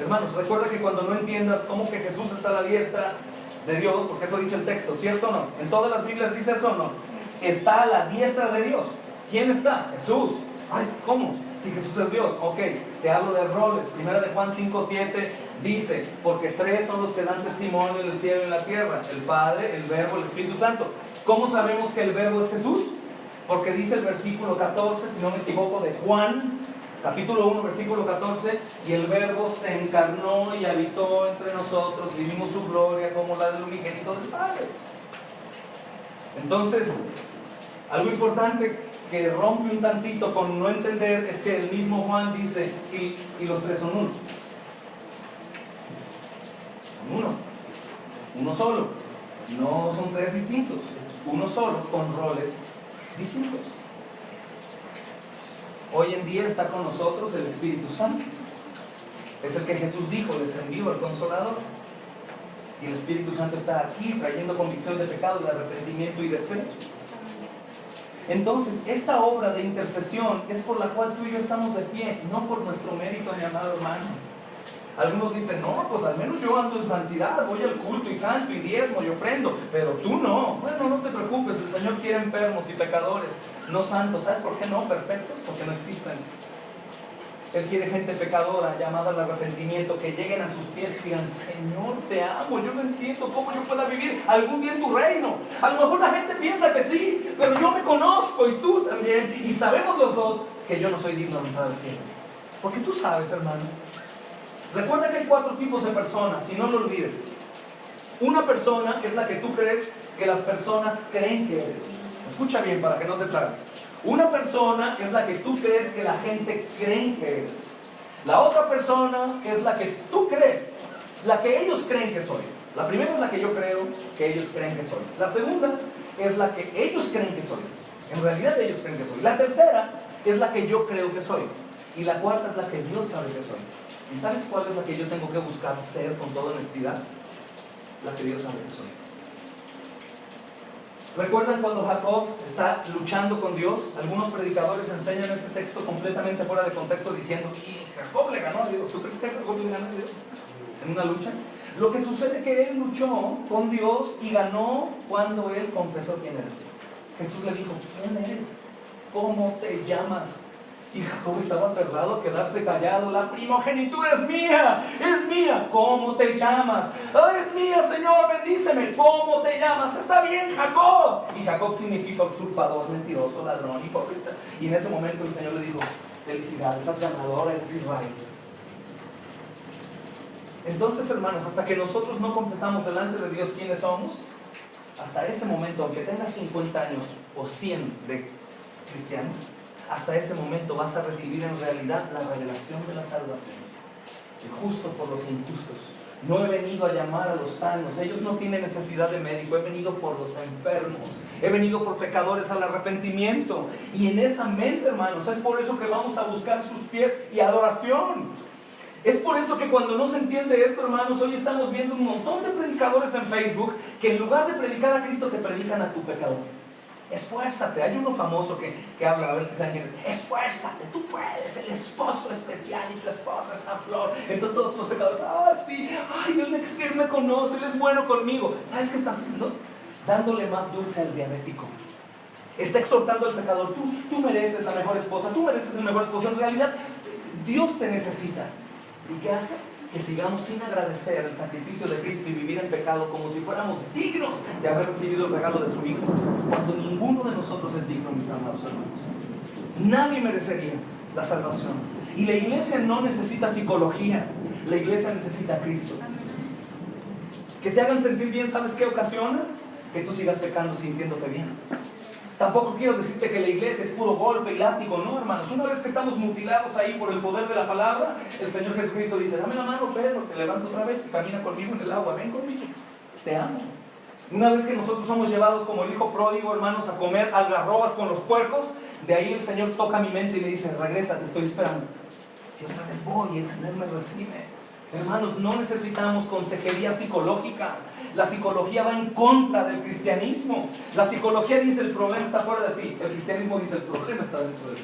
Hermanos, recuerda que cuando no entiendas cómo que Jesús está a la diestra de Dios, porque eso dice el texto, ¿cierto o no? En todas las Biblias dice eso o no. Está a la diestra de Dios. ¿Quién está? Jesús. Ay, ¿cómo? Si Jesús es Dios. Ok, te hablo de roles. Primera de Juan 5:7 dice: porque tres son los que dan testimonio en el cielo y en la tierra: el Padre, el Verbo, el Espíritu Santo. ¿Cómo sabemos que el Verbo es Jesús? Porque dice el versículo 14, si no me equivoco, de Juan, capítulo 1, versículo 14: y el Verbo se encarnó y habitó entre nosotros y vimos su gloria como la del unigénito del Padre. Entonces, algo importante que rompe un tantito con no entender es que el mismo Juan dice: y los tres son uno. Uno solo. No son tres distintos, es uno solo con roles distintos. Hoy en día está con nosotros el Espíritu Santo. Es el que Jesús dijo: les envío al Consolador. Y el Espíritu Santo está aquí trayendo convicción de pecado, de arrepentimiento y de fe. Entonces, esta obra de intercesión es por la cual tú y yo estamos de pie, no por nuestro mérito, mi amado hermano. Algunos dicen: no, pues al menos yo ando en santidad, voy al culto y canto y diezmo y ofrendo, pero tú no. Bueno, no te preocupes, el Señor quiere enfermos y pecadores, no santos. ¿Sabes por qué no perfectos? Porque no existen. Él quiere gente pecadora llamada al arrepentimiento, que lleguen a sus pies y digan: Señor, te amo, yo no entiendo cómo yo pueda vivir algún día en tu reino. A lo mejor la gente piensa que sí, pero yo me conozco y tú también, y sabemos los dos que yo no soy digno de entrar al cielo. Porque tú sabes, hermano. Recuerda que hay 4 tipos de personas, y no lo olvides. Una persona es la que tú crees que las personas creen que eres. Escucha bien para que no te tragues. Una persona es la que tú crees que la gente cree que eres. La otra persona es la que tú crees, la que ellos creen que soy. La primera es la que yo creo que ellos creen que soy. La segunda es la que ellos creen que soy. En realidad ellos creen que soy. La tercera es la que yo creo que soy. Y la cuarta es la que Dios sabe que soy. ¿Y sabes cuál es la que yo tengo que buscar ser con toda honestidad? La que Dios sabe que soy. ¿Recuerdan cuando Jacob está luchando con Dios? Algunos predicadores enseñan este texto completamente fuera de contexto diciendo: y Jacob le ganó a Dios. ¿Tú crees que Jacob le ganó a Dios en una lucha? Lo que sucede es que él luchó con Dios y ganó cuando él confesó quién era. Jesús le dijo: ¿quién eres? ¿Cómo te llamas? Y Jacob estaba aferrado a quedarse callado. La primogenitura es mía, es mía. ¿Cómo te llamas? Oh, es mía, Señor, bendíceme. ¿Cómo te llamas? Está bien, Jacob. Y Jacob significa usurpador, mentiroso, ladrón, hipócrita. Y en ese momento el Señor le dijo: felicidades, has ganado, ahora eres Israel. Entonces, hermanos, hasta que nosotros no confesamos delante de Dios quiénes somos, hasta ese momento, aunque tengas 50 años o 100 de cristiano, hasta ese momento vas a recibir en realidad la revelación de la salvación. El justo por los injustos. No he venido a llamar a los sanos, ellos no tienen necesidad de médico, he venido por los enfermos, he venido por pecadores al arrepentimiento. Y en esa mente, hermanos, es por eso que vamos a buscar sus pies y adoración. Es por eso que cuando no se entiende esto, hermanos, hoy estamos viendo un montón de predicadores en Facebook que en lugar de predicar a Cristo te predican a tu pecador. Esfuérzate. Hay uno famoso que habla, a ver si saben quién es. Esfuérzate, tú puedes, el esposo especial y tu esposa es una flor. Entonces todos los pecadores, sí, ay, él me conoce, él es bueno conmigo. ¿Sabes qué está haciendo? Dándole más dulce al diabético. Está exhortando al pecador, tú mereces la mejor esposa, tú mereces el mejor esposo. En realidad, Dios te necesita. ¿Y qué hace? Que sigamos sin agradecer el sacrificio de Cristo y vivir en pecado como si fuéramos dignos de haber recibido el regalo de su Hijo, cuando ninguno de nosotros es digno, mis amados hermanos. Nadie merecería la salvación. Y la iglesia no necesita psicología, la iglesia necesita a Cristo. Que te hagan sentir bien, ¿sabes qué ocasiona? Que tú sigas pecando sintiéndote bien. Tampoco quiero decirte que la iglesia es puro golpe y látigo, no, hermanos. Una vez que estamos mutilados ahí por el poder de la palabra, el Señor Jesucristo dice, dame la mano, Pedro, te levanto otra vez y camina conmigo en el agua, ven conmigo, te amo. Una vez que nosotros somos llevados como el hijo pródigo, hermanos, a comer algarrobas con los puercos, de ahí el Señor toca mi mente y me dice, regresa, te estoy esperando. Y otra vez voy y el Señor me recibe. Hermanos, no necesitamos consejería psicológica. La psicología va en contra del cristianismo. La psicología dice el problema está fuera de ti. El cristianismo dice el problema está dentro de ti.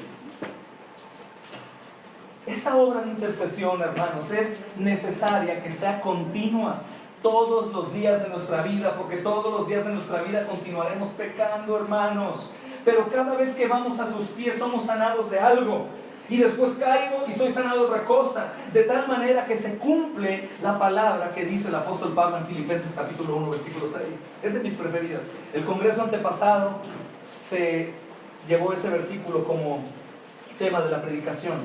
Esta obra de intercesión, hermanos, es necesaria que sea continua todos los días de nuestra vida, porque todos los días de nuestra vida continuaremos pecando, hermanos. Pero cada vez que vamos a sus pies somos sanados de algo. Y después caigo y soy sanado de otra cosa. De tal manera que se cumple la palabra que dice el apóstol Pablo en Filipenses capítulo 1, versículo 6. Es de mis preferidas. El congreso antepasado se llevó ese versículo como tema de la predicación.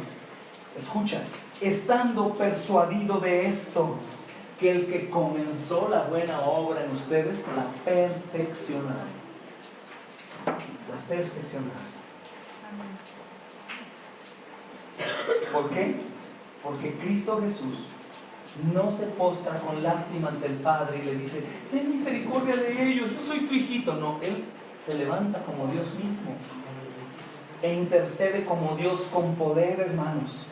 Escucha, estando persuadido de esto, que el que comenzó la buena obra en ustedes la perfeccionará. La perfeccionará. ¿Por qué? Porque Cristo Jesús no se postra con lástima ante el Padre y le dice, ten misericordia de ellos, yo soy tu hijito. No, Él se levanta como Dios mismo e intercede como Dios con poder, hermanos,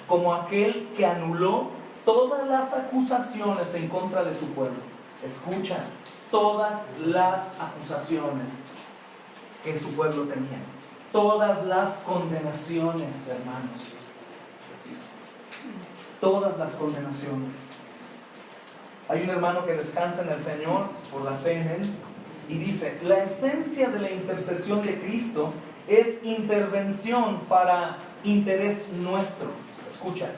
como aquel que anuló todas las acusaciones en contra de su pueblo. Escucha, todas las acusaciones que su pueblo tenía, todas las condenaciones, hermanos, todas las condenaciones. Hay un hermano que descansa en el Señor por la fe en Él y dice, la esencia de la intercesión de Cristo es intervención para interés nuestro. Escucha,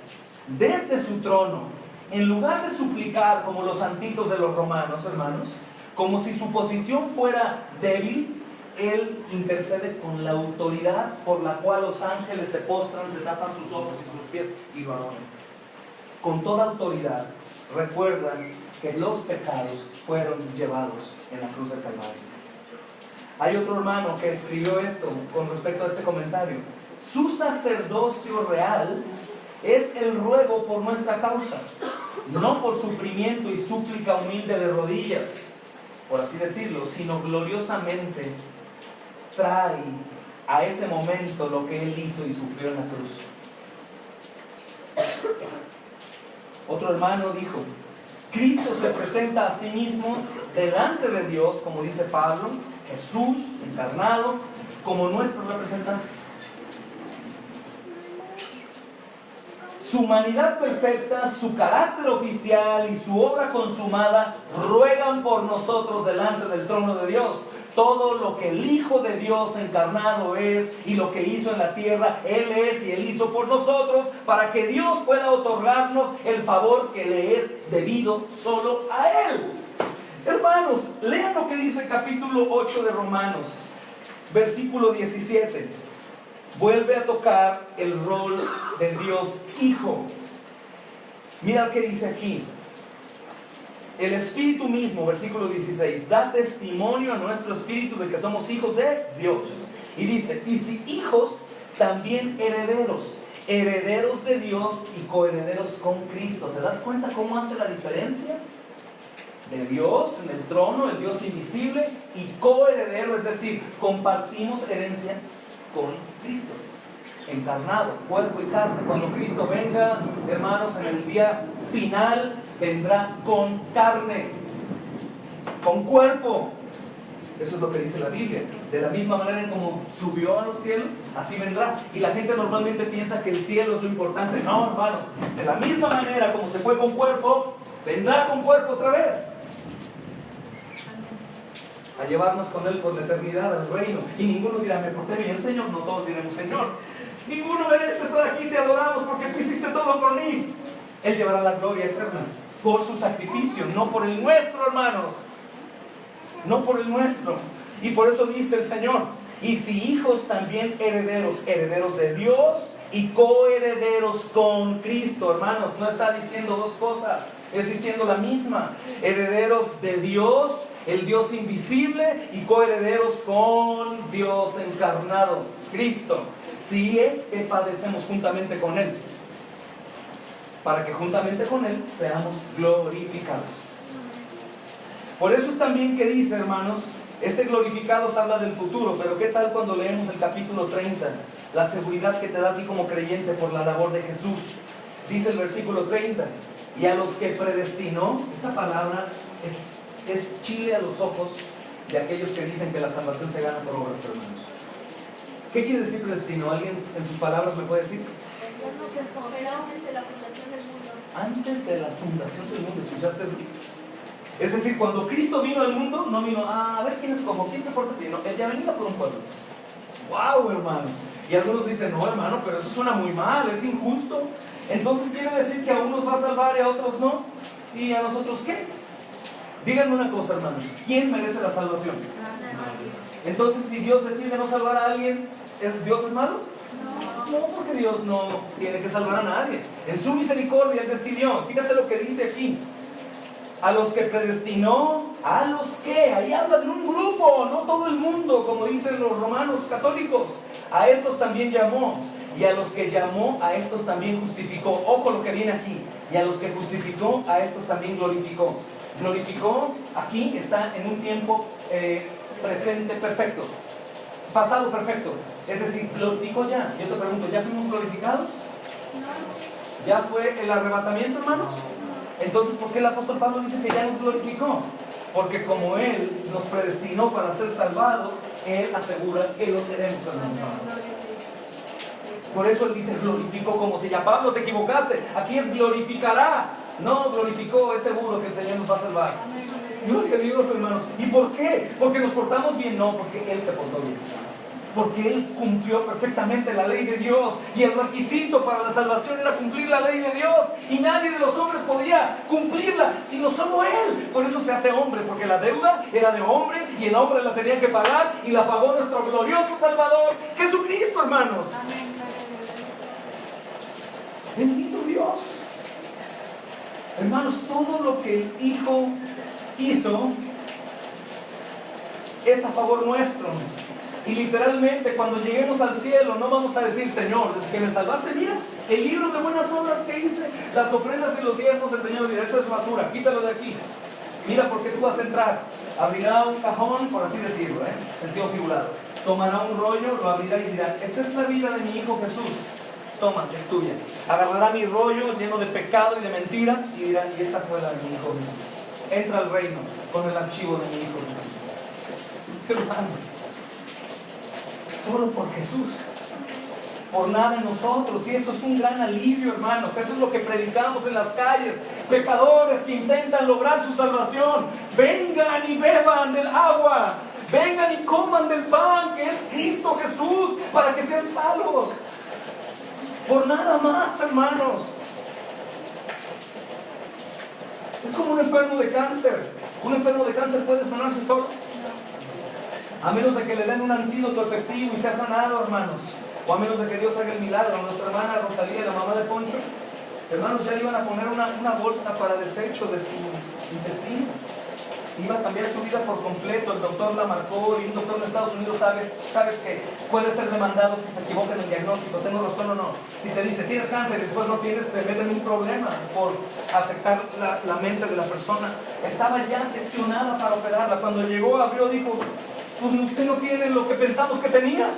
desde su trono, en lugar de suplicar como los santitos de los romanos, hermanos, como si su posición fuera débil, Él intercede con la autoridad por la cual los ángeles se postran, se tapan sus ojos y sus pies y lo adoran. Con toda autoridad, recuerdan que los pecados fueron llevados en la cruz del Calvario. Hay otro hermano que escribió esto con respecto a este comentario. Su sacerdocio real es el ruego por nuestra causa, no por sufrimiento y súplica humilde de rodillas, por así decirlo, sino gloriosamente trae a ese momento lo que Él hizo y sufrió en la cruz. Otro hermano dijo, Cristo se presenta a sí mismo delante de Dios, como dice Pablo, Jesús encarnado, como nuestro representante. Su humanidad perfecta, su carácter oficial y su obra consumada ruegan por nosotros delante del trono de Dios. Todo lo que el Hijo de Dios encarnado es y lo que hizo en la tierra, Él es y Él hizo por nosotros para que Dios pueda otorgarnos el favor que le es debido solo a Él. Hermanos, lean lo que dice el capítulo 8 de Romanos, versículo 17. Vuelve a tocar el rol de Dios Hijo. Mira lo que dice aquí. el Espíritu mismo, versículo 16, da testimonio a nuestro espíritu de que somos hijos de Dios. Y dice, y si hijos, también herederos, herederos de Dios y coherederos con Cristo. ¿Te das cuenta cómo hace la diferencia? De Dios en el trono, el Dios invisible, y coheredero, es decir, compartimos herencia con Cristo, encarnado, cuerpo y carne. Cuando Cristo venga, hermanos, en el día final, vendrá con carne, con cuerpo. Eso es lo que dice la Biblia. De la misma manera en como subió a los cielos, así vendrá. Y la gente normalmente piensa que el cielo es lo importante. No, hermanos, de la misma manera como se fue con cuerpo, vendrá con cuerpo otra vez, a llevarnos con Él por la eternidad al reino. Y ninguno dirá, me porté bien, Señor. No, todos diremos, Señor, ninguno merece estar aquí, te adoramos porque tú hiciste todo por mí. Él llevará la gloria eterna por su sacrificio, no por el nuestro, hermanos, no por el nuestro. Y por eso dice el Señor, y si hijos, también herederos, herederos de Dios y coherederos con Cristo. Hermanos, no está diciendo dos cosas, es diciendo la misma. Herederos de Dios, el Dios invisible, y coherederos con Dios encarnado, Cristo. Si es que padecemos juntamente con Él, para que juntamente con Él seamos glorificados. Por eso es también que dice, hermanos, este glorificados habla del futuro, pero ¿qué tal cuando leemos el capítulo 30? La seguridad que te da a ti como creyente por la labor de Jesús. Dice el versículo 30, y a los que predestinó. Esta palabra es chile a los ojos de aquellos que dicen que la salvación se gana por obras, hermanos. ¿Qué quiere decir predestinó? ¿Alguien en sus palabras me puede decir? Antes de la fundación del mundo. Antes de la fundación del mundo, ¿escuchaste eso? Es decir, cuando Cristo vino al mundo, no vino a ver quién es como, quién se porta bien. No, Él ya venía por un pueblo. ¡Wow, hermanos! Y algunos dicen, no, hermano, pero eso suena muy mal, es injusto. Entonces quiere decir que a unos va a salvar y a otros no. ¿Y a nosotros qué? Díganme una cosa, hermanos, ¿quién merece la salvación? Entonces, si Dios decide no salvar a alguien, ¿Dios es malo? No, porque Dios no tiene que salvar a nadie. En su misericordia Él decidió. Fíjate lo que dice aquí. A los que predestinó, a los que, ahí habla de un grupo, no todo el mundo, como dicen los romanos católicos. A estos también llamó, y a los que llamó, a estos también justificó. Ojo lo que viene aquí. Y a los que justificó, a estos también glorificó. Glorificó, aquí está en un tiempo presente perfecto, pasado perfecto, es decir, glorificó ya. Yo te pregunto, ¿ya fuimos glorificados? ¿Ya fue el arrebatamiento, hermanos? Entonces, ¿por qué el apóstol Pablo dice que ya nos glorificó? Porque como Él nos predestinó para ser salvados, Él asegura que lo seremos, hermanos. Por eso Él dice glorificó, como si ya, Pablo, te equivocaste, aquí es glorificará. No, glorificó, es seguro que el Señor nos va a salvar. Gloria a Dios, hermanos. ¿Y por qué? ¿Porque nos portamos bien? No, porque Él se portó bien. Porque Él cumplió perfectamente la ley de Dios. Y el requisito para la salvación era cumplir la ley de Dios. Y nadie de los hombres podía cumplirla, sino solo Él. Por eso se hace hombre, porque la deuda era de hombre y el hombre la tenía que pagar. Y la pagó nuestro glorioso Salvador, Jesucristo, hermanos. Bendito Dios. Hermanos, todo lo que el Hijo hizo es a favor nuestro. Y literalmente cuando lleguemos al cielo no vamos a decir, Señor, desde que me salvaste, mira, el libro de buenas obras que hice, las ofrendas y los diezmos, el Señor dirá, esa es basura, quítalo de aquí. Mira, porque tú vas a entrar. Abrirá un cajón, por así decirlo, sentido figurado. Tomará un rollo, lo abrirá y dirá, esta es la vida de mi Hijo Jesús. Toma, es tuya. Agarrará mi rollo lleno de pecado y de mentira y dirá, y esta fue la de mi Hijo Jesús. Entra al reino con el archivo de mi Hijo Jesús. Hermanos, solo por Jesús, por nada en nosotros. Y eso es un gran alivio, hermanos. Eso es lo que predicamos en las calles. Pecadores que intentan lograr su salvación, vengan y beban del agua, vengan y coman del pan que es Cristo Jesús, para que sean salvos. Por nada más, hermanos. Es como un enfermo de cáncer. ¿Un enfermo de cáncer puede sanarse solo? A menos de que le den un antídoto efectivo y sea sanado, hermanos. O a menos de que Dios haga el milagro. Nuestra hermana Rosalía, la mamá de Poncho, Hermanos, ya le iban a poner una bolsa para desecho de su intestino. Iba a cambiar su vida por completo. El doctor la marcó y un doctor en Estados Unidos sabes que puede ser demandado si se equivoca en el diagnóstico. ¿Tengo razón o no? Si te dice tienes cáncer y después no tienes, te meten un problema por afectar la mente de la persona. Estaba ya seccionada para operarla. Cuando llegó, abrió, dijo, pues usted no tiene lo que pensamos que tenía.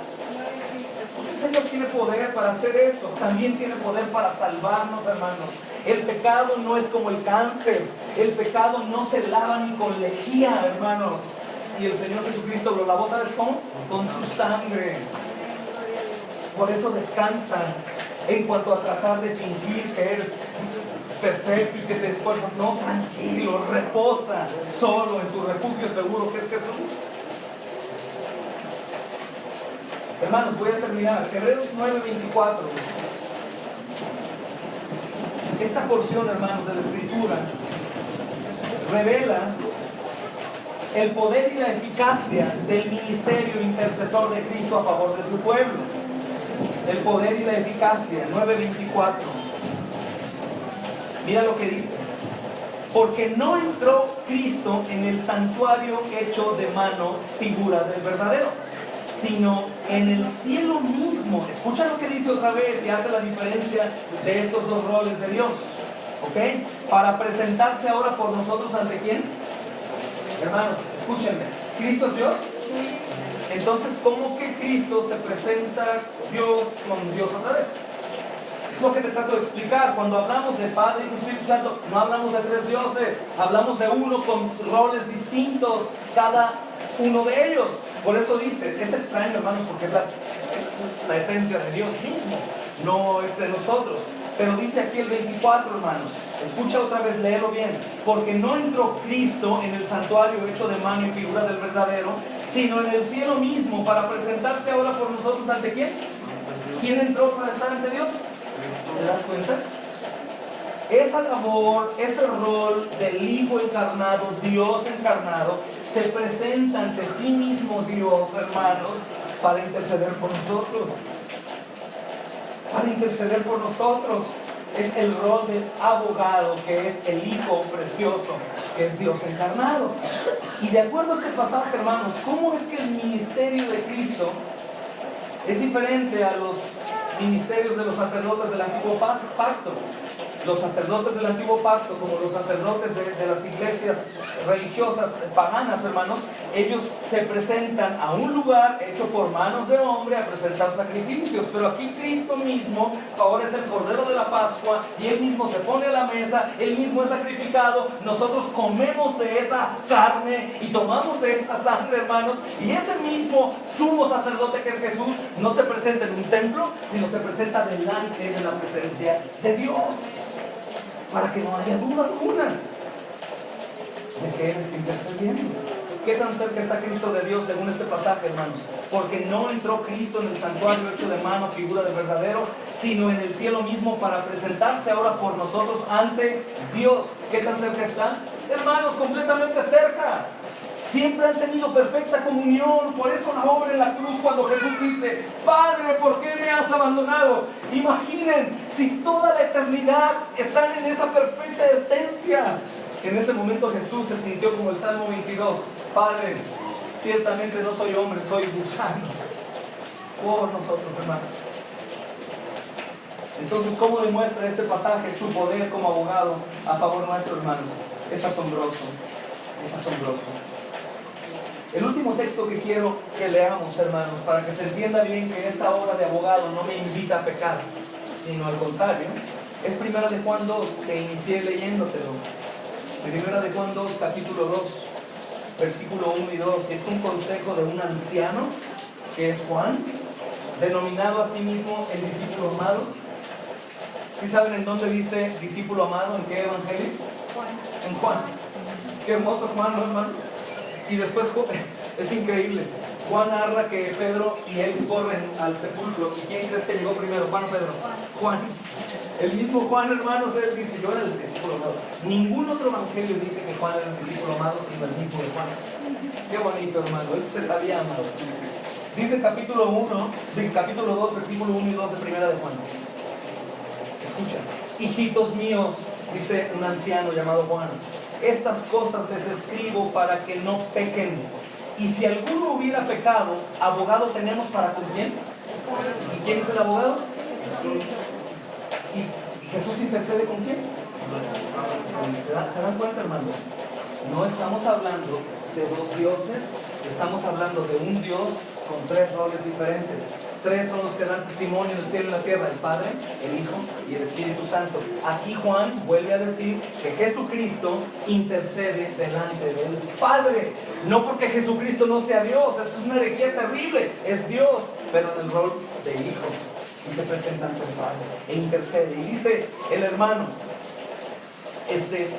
El Señor tiene poder para hacer eso. También tiene poder para salvarnos, hermanos. El pecado no es como el cáncer. El pecado no se lava ni con lejía, hermanos. Y el Señor Jesucristo lo lavó, ¿sabes cómo? Con su sangre. Por eso descansa en cuanto a tratar de fingir que eres perfecto y que te esfuerzas. No, tranquilo, reposa solo en tu refugio seguro que es Jesús. Hermanos, voy a terminar. Hebreos 9:24. Esta porción, hermanos, de la Escritura revela el poder y la eficacia del ministerio intercesor de Cristo a favor de su pueblo. El poder y la eficacia, 9:24. Mira lo que dice. Porque no entró Cristo en el santuario hecho de mano, figura del verdadero, sino en el cielo mismo. Escucha lo que dice otra vez y hace la diferencia de estos dos roles de Dios. ¿Ok? Para presentarse ahora por nosotros ante ¿quién? Hermanos, escúchenme. ¿Cristo es Dios? Entonces, ¿cómo que Cristo se presenta Dios con Dios otra vez? Es lo que te trato de explicar. Cuando hablamos de Padre y Espíritu Santo, no hablamos de tres dioses. Hablamos de uno con roles distintos, cada uno de ellos. Por eso dice, es extraño, hermanos, porque es la esencia de Dios mismo, no es de nosotros. Pero dice aquí el 24, hermanos, escucha otra vez, léelo bien. Porque no entró Cristo en el santuario hecho de mano y figura del verdadero, sino en el cielo mismo, para presentarse ahora por nosotros ante ¿quién? ¿Quién entró para estar ante Dios? ¿Te das cuenta? Esa labor, ese rol del Hijo encarnado, Dios encarnado, se presenta ante sí mismo Dios, hermanos, para interceder por nosotros. Para interceder por nosotros. Es el rol del abogado, que es el Hijo precioso, que es Dios encarnado. Y de acuerdo a este pasaje, hermanos, ¿cómo es que el ministerio de Cristo es diferente a los ministerios de los sacerdotes del antiguo pacto? Los sacerdotes del antiguo pacto, como los sacerdotes de las iglesias religiosas paganas, hermanos, ellos se presentan a un lugar hecho por manos de hombre a presentar sacrificios. Pero aquí Cristo mismo ahora es el Cordero de la Pascua y Él mismo se pone a la mesa, Él mismo es sacrificado, nosotros comemos de esa carne y tomamos de esa sangre, hermanos, y ese mismo sumo sacerdote que es Jesús no se presenta en un templo, sino se presenta delante de la presencia de Dios. Para que no haya duda alguna de que Él está intercediendo. ¿Qué tan cerca está Cristo de Dios según este pasaje, hermanos? Porque no entró Cristo en el santuario hecho de mano, figura del verdadero, sino en el cielo mismo para presentarse ahora por nosotros ante Dios. ¿Qué tan cerca está? Hermanos, completamente cerca. Siempre han tenido perfecta comunión. Por eso la obra en la cruz, cuando Jesús dice: Padre, ¿por qué me has abandonado? Imaginen, si toda la eternidad están en esa perfecta esencia. En ese momento Jesús se sintió como el Salmo 22: Padre, ciertamente no soy hombre, soy gusano. Por nosotros, hermanos. Entonces, ¿cómo demuestra este pasaje su poder como abogado a favor nuestro, hermanos? Es asombroso. Es asombroso. El último texto que quiero que leamos, hermanos, para que se entienda bien que esta obra de abogado no me invita a pecar, sino al contrario, es 1 de Juan 2, que inicié leyéndotelo. 1 de Juan 2, capítulo 2, versículo 1 y 2. Es un consejo de un anciano, que es Juan, denominado a sí mismo el discípulo amado. ¿Sí saben en dónde dice discípulo amado? ¿En qué evangelio? Juan. En Juan. Qué hermoso Juan, ¿no, hermanos? Y después, es increíble, Juan narra que Pedro y él corren al sepulcro. ¿Y quién crees que llegó primero, Juan o Pedro? Juan. El mismo Juan, hermanos, él dice: yo era el discípulo amado. Ningún otro evangelio dice que Juan era el discípulo amado, sino el mismo de Juan. Qué bonito, hermano, él se sabía amado. Dice capítulo 2, versículo 1 y 2 de 1 de Juan. Escucha, hijitos míos, dice un anciano llamado Juan, estas cosas les escribo para que no pequen. Y si alguno hubiera pecado, abogado tenemos para con quién. ¿Y quién es el abogado? ¿Y Jesús intercede con quién? ¿Se dan cuenta, hermanos? No estamos hablando de dos dioses, estamos hablando de un Dios con tres roles diferentes. Tres son los que dan testimonio en el cielo y en la tierra: el Padre, el Hijo y el Espíritu Santo. Aquí Juan vuelve a decir que Jesucristo intercede delante del Padre. No porque Jesucristo no sea Dios, es una herejía terrible, es Dios, pero en el rol de Hijo. Y se presenta ante el Padre e intercede. Y dice el hermano,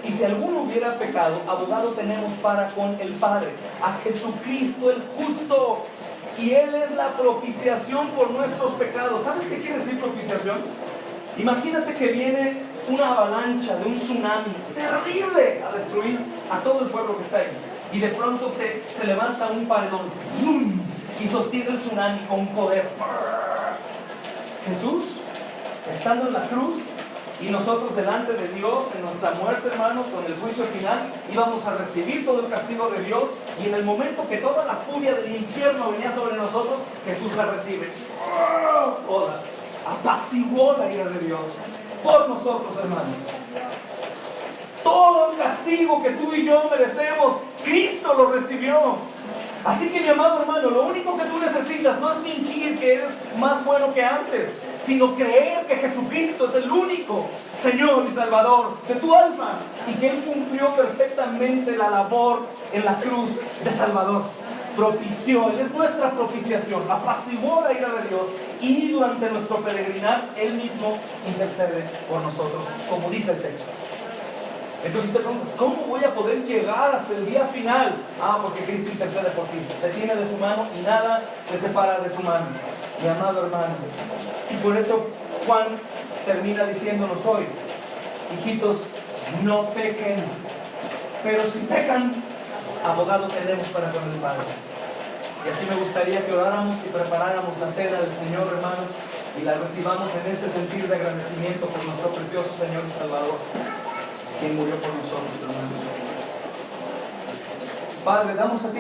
y si alguno hubiera pecado, abogado tenemos para con el Padre, a Jesucristo el justo, y Él es la propiciación por nuestros pecados. ¿Sabes qué quiere decir propiciación? Imagínate que viene una avalancha de un tsunami terrible a destruir a todo el pueblo que está ahí, y de pronto se levanta un paredón ¡bum!, y sostiene el tsunami con poder. Jesús, estando en la cruz, y nosotros delante de Dios, en nuestra muerte, hermanos, con el juicio final, íbamos a recibir todo el castigo de Dios, y en el momento que toda la furia del infierno venía sobre nosotros, Jesús la recibe. Apaciguó la ira de Dios por nosotros, hermanos. Todo el castigo que tú y yo merecemos, Cristo lo recibió. Así que, mi amado hermano, lo único que tú necesitas no es fingir que eres más bueno que antes, sino creer que Jesucristo es el único Señor y Salvador de tu alma, y que Él cumplió perfectamente la labor en la cruz de Salvador. Propició, Él es nuestra propiciación, apaciguó la ira de Dios, y durante nuestro peregrinar Él mismo intercede por nosotros, como dice el texto. Entonces te preguntas, ¿cómo voy a poder llegar hasta el día final? Porque Cristo intercede por ti, te tiene de su mano y nada te separa de su mano, mi amado hermano. Y por eso Juan termina diciéndonos hoy: hijitos, no pequen, pero si pecan, abogado tenemos para con el Padre. Y así me gustaría que oráramos y preparáramos la cena del Señor, hermanos, y la recibamos en ese sentir de agradecimiento por nuestro precioso Señor y Salvador, quien murió por nosotros, hermanos. Padre, damos a ti